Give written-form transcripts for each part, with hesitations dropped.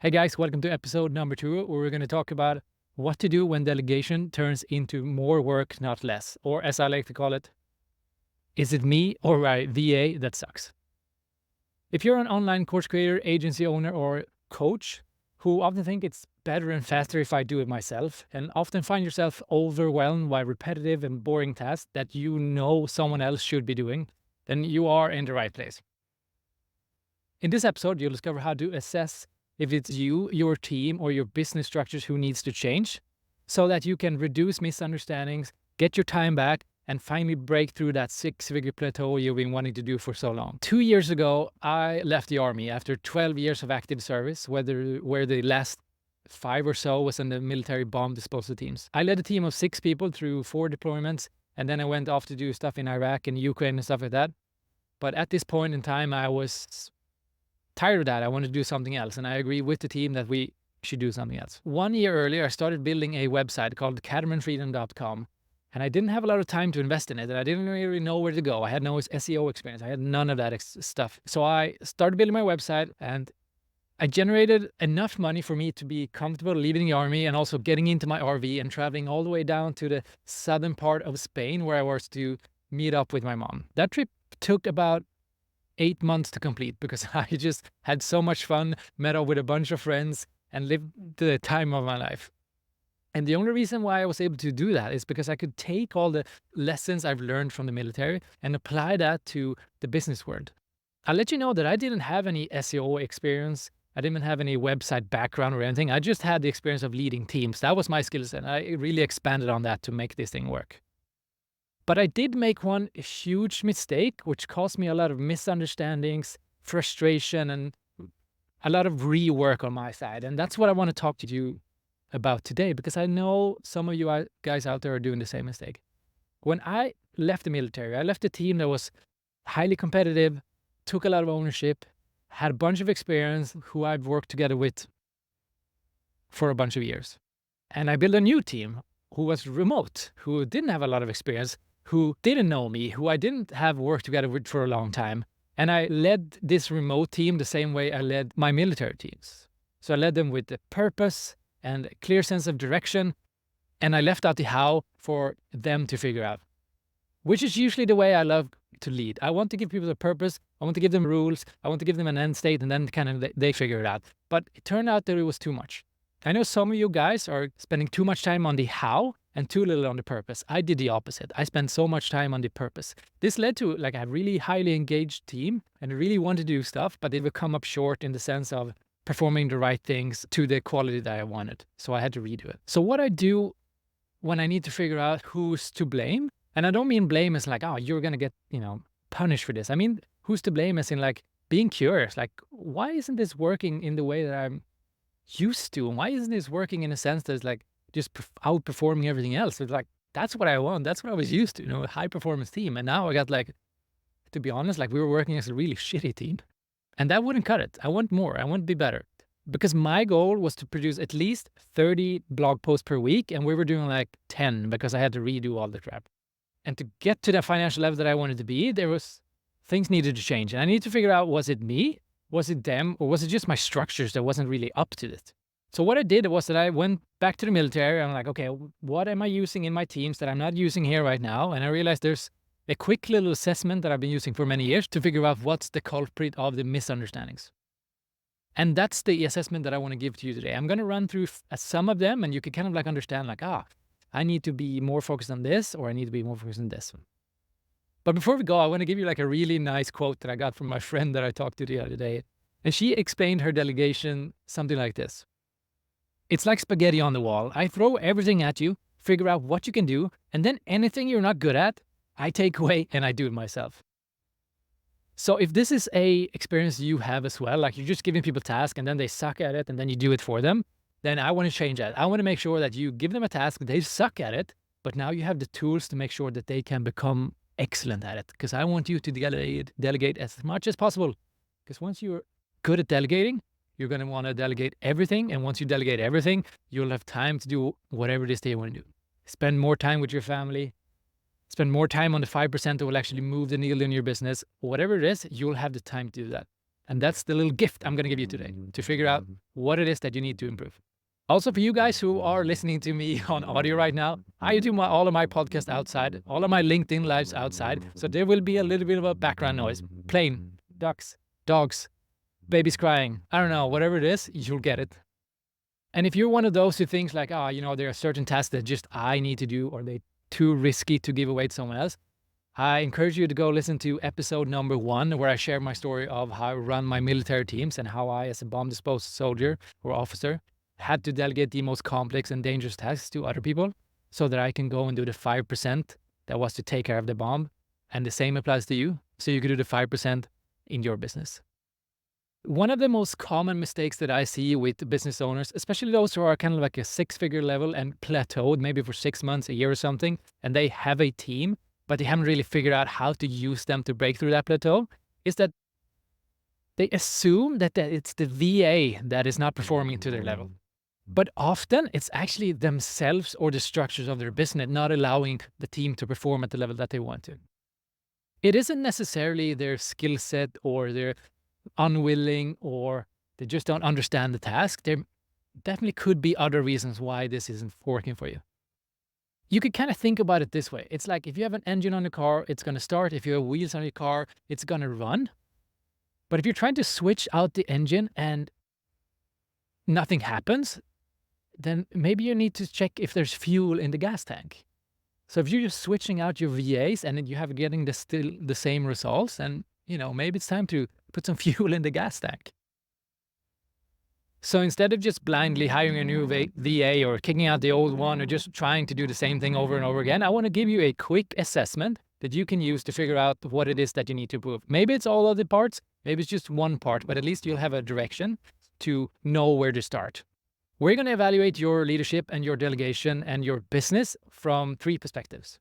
Hey guys, welcome to episode number 2, where we're going to talk about what to do when delegation turns into more work, not less. Or as I like to call it, is it me or my VA that sucks? If you're an online course creator, agency owner, or coach who often think it's better and faster if I do it myself, and often find yourself overwhelmed by repetitive and boring tasks that you know someone else should be doing, then you are in the right place. In this episode, you'll discover how to assess if it's you, your team, or your business structures who needs to change so that you can reduce misunderstandings, get your time back, and finally break through that six-figure plateau you've been wanting to do for so long. 2 years ago, I left the army after 12 years of active service, where the last 5 or so was in the military bomb disposal teams. I led a team of 6 people through 4 deployments, and then I went off to do stuff in Iraq and Ukraine and stuff like that. But at this point in time, I was tired of that. I wanted to do something else. And I agree with the team that we should do something else. 1 year earlier, I started building a website called catamarnfreedom.com. And I didn't have a lot of time to invest in it. And I didn't really know where to go. I had no SEO experience. I had none of that stuff. So I started building my website, and I generated enough money for me to be comfortable leaving the army and also getting into my RV and traveling all the way down to the southern part of Spain, where I was to meet up with my mom. That trip took about 8 months to complete because I just had so much fun, met up with a bunch of friends, and lived the time of my life. And the only reason why I was able to do that is because I could take all the lessons I've learned from the military and apply that to the business world. I'll let you know that I didn't have any SEO experience. I didn't have any website background or anything. I just had the experience of leading teams. That was my skill set. I really expanded on that to make this thing work. But I did make one huge mistake, which caused me a lot of misunderstandings, frustration, and a lot of rework on my side. And that's what I want to talk to you about today, because I know some of you guys out there are doing the same mistake. When I left the military, I left a team that was highly competitive, took a lot of ownership, had a bunch of experience, who I've worked together with for a bunch of years. And I built a new team who was remote, who didn't have a lot of experience, who didn't know me, who I didn't have worked together with for a long time. And I led this remote team the same way I led my military teams. So I led them with a purpose and a clear sense of direction. And I left out the how for them to figure out, which is usually the way I love to lead. I want to give people a purpose. I want to give them rules. I want to give them an end state, and then kind of they figure it out. But it turned out that it was too much. I know some of you guys are spending too much time on the how and too little on the purpose. I did the opposite. I spent so much time on the purpose. This led to like a really highly engaged team, and I really wanted to do stuff, but they would come up short in the sense of performing the right things to the quality that I wanted. So I had to redo it. So what I do when I need to figure out who's to blame, and I don't mean blame as like, oh, you're going to get, punished for this. I mean, who's to blame as in like being curious, like, why isn't this working in the way that I'm used to? And why isn't this working in a sense that's like just outperforming everything else? It's like, that's what I want. That's what I was used to, a high performance team. And now I got like, to be honest, like we were working as a really shitty team. And that wouldn't cut it. I want more. I want to be better. Because my goal was to produce at least 30 blog posts per week. And we were doing like 10 because I had to redo all the crap. And to get to the financial level that I wanted to be, things needed to change. And I need to figure out, was it me? Was it them? Or was it just my structures that wasn't really up to it? So what I did was that I went back to the military. I'm like, okay, what am I using in my teams that I'm not using here right now? And I realized there's a quick little assessment that I've been using for many years to figure out what's the culprit of the misunderstandings. And that's the assessment that I want to give to you today. I'm going to run through some of them, and you can kind of like understand like, I need to be more focused on this, or I need to be more focused on this one. But before we go, I want to give you like a really nice quote that I got from my friend that I talked to the other day. And she explained her delegation something like this. It's like spaghetti on the wall. I throw everything at you, figure out what you can do, and then anything you're not good at, I take away and I do it myself. So if this is a experience you have as well, like you're just giving people tasks and then they suck at it and then you do it for them, then I want to change that. I want to make sure that you give them a task, they suck at it, but now you have the tools to make sure that they can become excellent at it. Because I want you to delegate as much as possible. Because once you're good at delegating, you're going to want to delegate everything. And once you delegate everything, you'll have time to do whatever it is that you want to do. Spend more time with your family. Spend more time on the 5% that will actually move the needle in your business. Whatever it is, you'll have the time to do that. And that's the little gift I'm going to give you today to figure out what it is that you need to improve. Also, for you guys who are listening to me on audio right now, I do all of my podcasts outside, all of my LinkedIn lives outside. So there will be a little bit of a background noise. Plane, ducks, dogs, babies crying. I don't know, whatever it is, you'll get it. And if you're one of those who thinks like, there are certain tasks that just I need to do, or they're too risky to give away to someone else, I encourage you to go listen to episode number 1, where I share my story of how I run my military teams and how I, as a bomb-disposed soldier or officer, had to delegate the most complex and dangerous tasks to other people so that I can go and do the 5% that was to take care of the bomb. And the same applies to you. So you can do the 5% in your business. One of the most common mistakes that I see with business owners, especially those who are kind of like a 6-figure level and plateaued maybe for 6 months, a year or something, and they have a team, but they haven't really figured out how to use them to break through that plateau, is that they assume that it's the VA that is not performing to their level. But often it's actually themselves or the structures of their business not allowing the team to perform at the level that they want to. It isn't necessarily their skill set or they're unwilling or they just don't understand the task. There definitely could be other reasons why this isn't working for you. You could kind of think about it this way. It's like if you have an engine on your car, it's going to start. If you have wheels on your car, it's going to run. But if you're trying to switch out the engine and nothing happens, then maybe you need to check if there's fuel in the gas tank. So if you're just switching out your VAs and then you have getting still the same results, and maybe it's time to put some fuel in the gas tank. So instead of just blindly hiring a new VA or kicking out the old one or just trying to do the same thing over and over again, I want to give you a quick assessment that you can use to figure out what it is that you need to improve. Maybe it's all of the parts, maybe it's just one part, but at least you'll have a direction to know where to start. We're going to evaluate your leadership and your delegation and your business from 3 perspectives.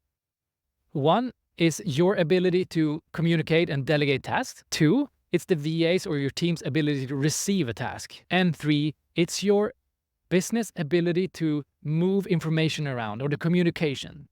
1 is your ability to communicate and delegate tasks. 2, it's the VA's or your team's ability to receive a task. And 3, it's your business ability to move information around or the communication.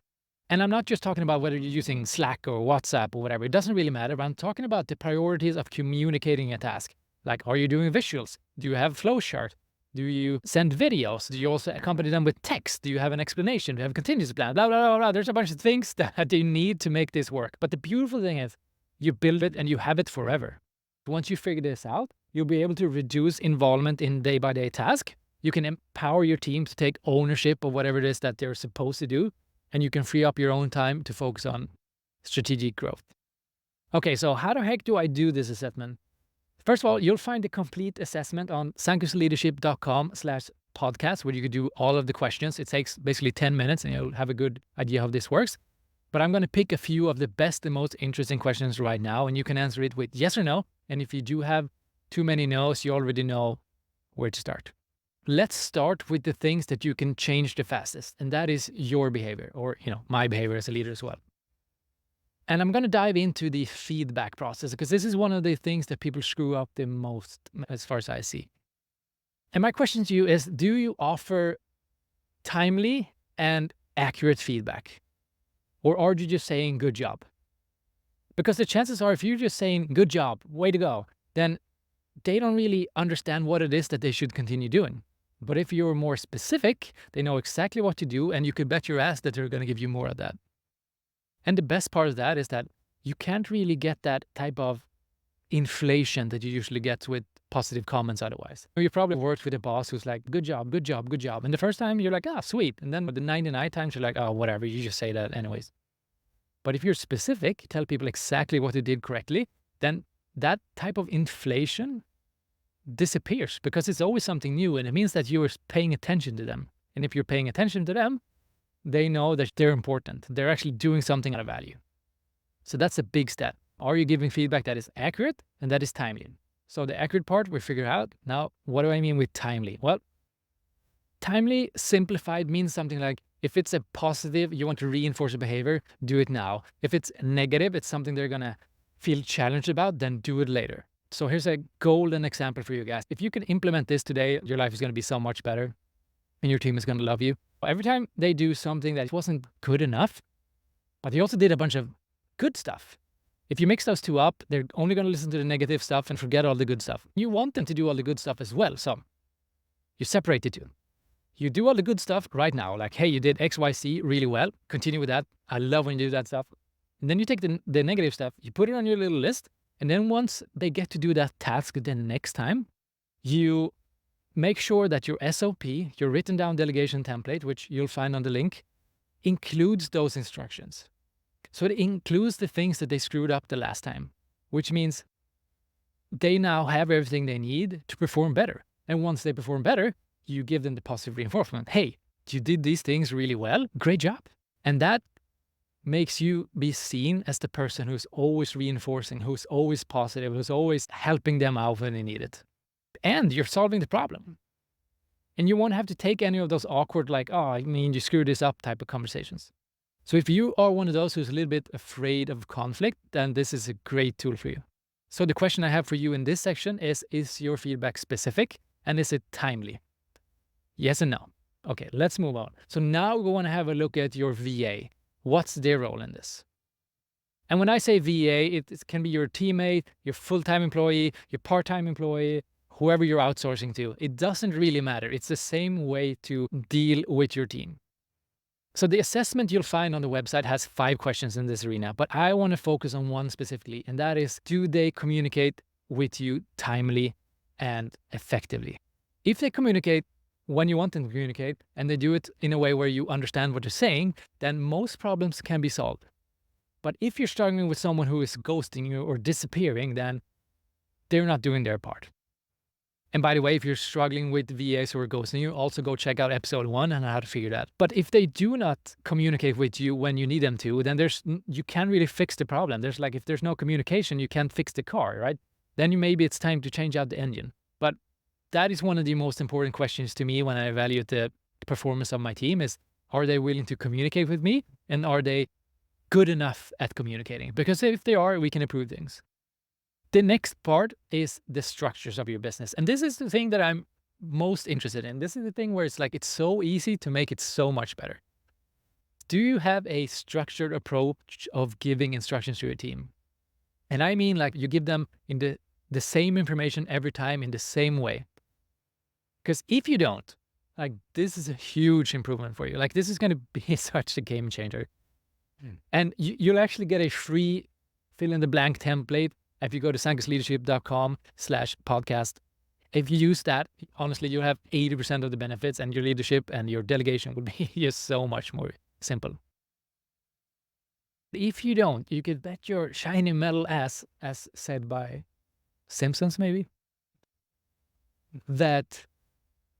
And I'm not just talking about whether you're using Slack or WhatsApp or whatever. It doesn't really matter, but I'm talking about the priorities of communicating a task. Like, are you doing visuals? Do you have a flow chart? Do you send videos? Do you also accompany them with text? Do you have an explanation? Do you have a contingency plan? Blah, blah, blah, blah. There's a bunch of things that you need to make this work. But the beautiful thing is you build it and you have it forever. Once you figure this out, you'll be able to reduce involvement in day-by-day tasks. You can empower your team to take ownership of whatever it is that they're supposed to do. And you can free up your own time to focus on strategic growth. Okay, so how the heck do I do this assessment? First of all, you'll find the complete assessment on sankusleadership.com/podcast, where you could do all of the questions. It takes basically 10 minutes and you'll have a good idea how this works. But I'm going to pick a few of the best and most interesting questions right now, and you can answer it with yes or no. And if you do have too many no's, you already know where to start. Let's start with the things that you can change the fastest, and that is your behavior or, my behavior as a leader as well. And I'm going to dive into the feedback process because this is one of the things that people screw up the most as far as I see. And my question to you is, do you offer timely and accurate feedback? Or are you just saying good job? Because the chances are if you're just saying good job, way to go, then they don't really understand what it is that they should continue doing. But if you're more specific, they know exactly what to do, and you could bet your ass that they're going to give you more of that. And the best part of that is that you can't really get that type of inflation that you usually get with positive comments otherwise. You probably worked with a boss who's like, good job, good job, good job. And the first time you're like, sweet. And then with the 99 times you're like, whatever, you just say that anyways. But if you're specific, tell people exactly what they did correctly, then that type of inflation disappears because it's always something new. And it means that you're paying attention to them. And if you're paying attention to them, they know that they're important. They're actually doing something of value. So that's a big step. Are you giving feedback that is accurate and that is timely? So the accurate part we figure out. Now, what do I mean with timely? Well, timely simplified means something like if it's a positive, you want to reinforce a behavior, do it now. If it's negative, it's something they're going to feel challenged about, then do it later. So here's a golden example for you guys. If you can implement this today, your life is going to be so much better and your team is going to love you. Every time they do something that wasn't good enough, but they also did a bunch of good stuff, If you mix those two up, they're only going to listen to the negative stuff and forget all the good stuff. You want them to do all the good stuff as well. So you separate the two. You do all the good stuff right now. Like, hey, you did X, Y, Z really well. Continue with that. I love when you do that stuff. And then you take the negative stuff, you put it on your little list. And then once they get to do that task the next time, you make sure that your SOP, your written down delegation template, which you'll find on the link, includes those instructions. So it includes the things that they screwed up the last time, which means they now have everything they need to perform better. And once they perform better, you give them the positive reinforcement. Hey, you did these things really well. Great job. And that makes you be seen as the person who's always reinforcing, who's always positive, who's always helping them out when they need it. And you're solving the problem. And you won't have to take any of those awkward, like, oh, I mean, you screwed this up type of conversations. So if you are one of those who's a little bit afraid of conflict, then this is a great tool for you. So the question I have for you in this section is your feedback specific and is it timely? Yes and no. Okay, let's move on. So now we want to have a look at your VA. What's their role in this? And when I say VA, it can be your teammate, your full-time employee, your part-time employee, whoever you're outsourcing to. It doesn't really matter. It's the same way to deal with your team. So the assessment you'll find on the website has 5 questions in this arena, but I want to focus on one specifically, and that is, do they communicate with you timely and effectively? If they communicate when you want them to communicate, and they do it in a way where you understand what they're saying, then most problems can be solved. But if you're struggling with someone who is ghosting you or disappearing, then they're not doing their part. And by the way, if you're struggling with VAs who are ghosting you, also go check out episode 1 on how to figure that. But if they do not communicate with you when you need them to, then you can't really fix the problem. If there's no communication, you can't fix the car, right? Then maybe it's time to change out the engine. But that is one of the most important questions to me when I evaluate the performance of my team is, are they willing to communicate with me? And are they good enough at communicating? Because if they are, we can improve things. The next part is the structures of your business. And this is the thing that I'm most interested in. This is the thing where it's so easy to make it so much better. Do you have a structured approach of giving instructions to your team? And I mean, you give them in the same information every time in the same way. Because if you don't, this is a huge improvement for you. This is going to be such a game changer. And you'll actually get a free fill-in-the-blank template if you go to sankosleadership.com/podcast. If you use that, honestly, you'll have 80% of the benefits, and your leadership and your delegation will be just so much more simple. If you don't, you could bet your shiny metal ass, as said by Simpsons maybe, that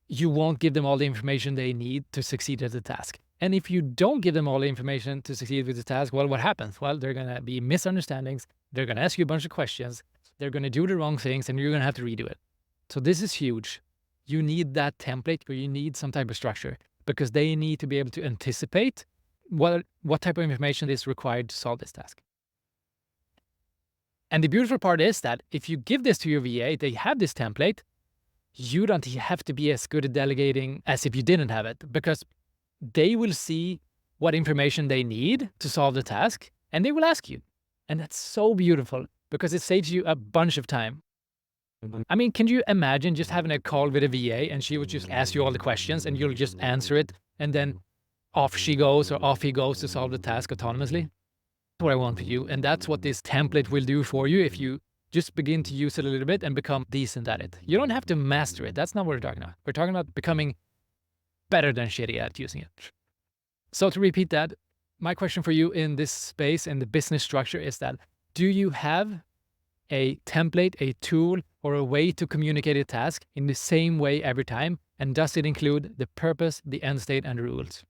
you won't give them all the information they need to succeed at the task. And if you don't give them all the information to succeed with the task, well, what happens? Well, there are going to be misunderstandings. They're going to ask you a bunch of questions. They're going to do the wrong things, and you're going to have to redo it. So this is huge. You need that template, or you need some type of structure, because they need to be able to anticipate what type of information is required to solve this task. And the beautiful part is that if you give this to your VA, they have this template, you don't have to be as good at delegating as if you didn't have it, because they will see what information they need to solve the task, and they will ask you. And that's so beautiful, because it saves you a bunch of time. I mean, can you imagine just having a call with a VA and she would just ask you all the questions and you'll just answer it, and then off she goes or off he goes to solve the task autonomously? That's what I want for you, and that's what this template will do for you if you just begin to use it a little bit and become decent at it. You don't have to master it. That's not what we're talking about. We're talking about becoming better than shitty at using it. So to repeat that, my question for you in this space, in the business structure, is that, do you have a template, a tool, or a way to communicate a task in the same way every time? And does it include the purpose, the end state, and the rules?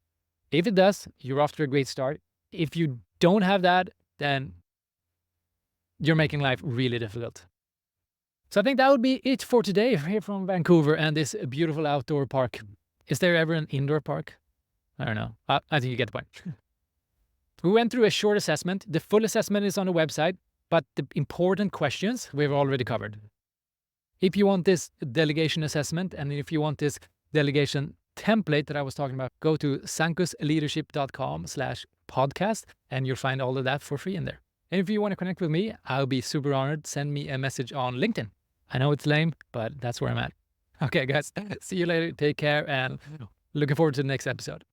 If it does, you're off to a great start. If you don't have that, then you're making life really difficult. So I think that would be it for today here from Vancouver and this beautiful outdoor park. Is there ever an indoor park? I don't know. I think you get the point. We went through a short assessment. The full assessment is on the website, but the important questions we've already covered. If you want this delegation assessment, and if you want this delegation template that I was talking about, go to sankosleadership.com/podcast, and you'll find all of that for free in there. And if you want to connect with me, I'll be super honored. Send me a message on LinkedIn. I know it's lame, but that's where I'm at. Okay, guys, see you later. Take care, and looking forward to the next episode.